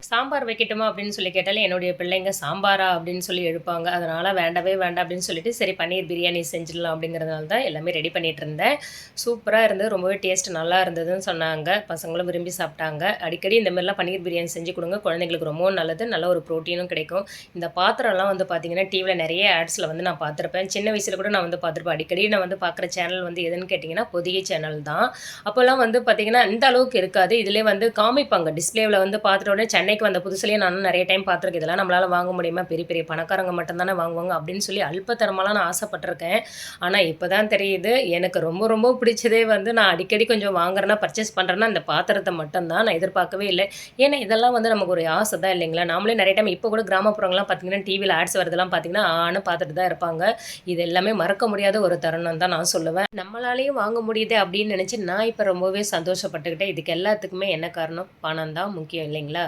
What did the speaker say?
சாம்பார் வைக்கட்டுமா அப்படின்னு சொல்லி கேட்டாலே, என்னுடைய பிள்ளைங்க சாம்பாரா அப்படின்னு சொல்லி எழுப்பாங்க. அதனால வேண்டவே வேண்டாம் அப்படின்னு சொல்லிட்டு, சரி பன்னீர் பிரியாணி செஞ்சிடலாம் அப்படிங்கிறதுனால தான் எல்லாமே ரெடி பண்ணிட்டுருந்தேன். சூப்பரா இருந்தது. ரொம்பவே டேஸ்ட் நல்லா இருந்ததுன்னு சொன்னாங்க. பசங்களும் விரும்பி சாப்பிட்டாங்க. அடிக்கடி இந்த மாரிலாம் பன்னீர் பிரியாணி செஞ்சு குடுங்க. குழந்தைங்களுக்கு ரொம்பவும் நல்லது. நல்ல ஒரு புரோட்டீனும் கிடைக்கும். இந்த பாத்திரம்லாம் வந்து பார்த்தீங்கன்னா, டிவில நெறைய ஆட்ஸ்ல வந்து நான் பார்த்துருப்பேன். சின்ன வயசுல கூட நான் வந்து பார்த்துருப்பேன். அடிக்கடி நான் வந்து பார்க்குற சேனல் வந்து எதுன்னு கேட்டிங்கன்னா, பொதிகை சேனல் தான். அப்போலாம் வந்து பார்த்தீங்கன்னா, இந்த அளவுக்கு இருக்காது. இதிலயே வந்து காமிப்பாங்க. டிஸ்ப்ளேவ்ல வந்து பார்த்துட்ட உடனே சென்னைக்கு வந்த புதுசுலயே நானும் நெறைய டைம் பார்த்துருக்கேன். இதெல்லாம் நம்மளால வாங்க முடியுமா? பெரிய பெரிய பணக்காரங்க மட்டும் தானே வாங்குவாங்க அப்படின்னு சொல்லி அல்பத்தரமாலாம் நான் ஆசைப்பட்டுருக்கேன். ஆனா இப்ப தான் தெரியுது, எனக்கு ரொம்ப ரொம்ப பிடிச்சதே வந்து நான் அடிக்கடி கொஞ்சம் வாங்குறேன்னா, பர்ச்சேஸ் பண்றேன்னா, இந்த பாத்திரத்த மட்டும் தான். நான் எதிர்பார்க்கவே இல்ல. ஏன்னா இதெல்லாம் வந்து நமக்கு ஒரு ஆசை தான் இல்லைங்களா? நாமளே நெறைய டைம் இப்ப கூட கிராமப்புறங்கள்லாம் பார்த்தீங்கன்னா, டிவில ஆட்ஸ் வரதெல்லாம் பார்த்தீங்கன்னா, ஆன்னு பார்த்துட்டு தான் இருப்பாங்க. இது எல்லாமே மறக்க முடியாத ஒரு தருணம் தான் நான் சொல்லுவேன். நம்மளாலயும் வாங்க முடியுதே அப்படின்னு நெனச்சு நான் இப்ப ரொம்பவே சந்தோஷப்பட்டுக்கிட்டேன். இதுக்கு எல்லாத்துக்குமே என்ன காரணம்? பணம் தான் முக்கியம் இல்லைங்களா?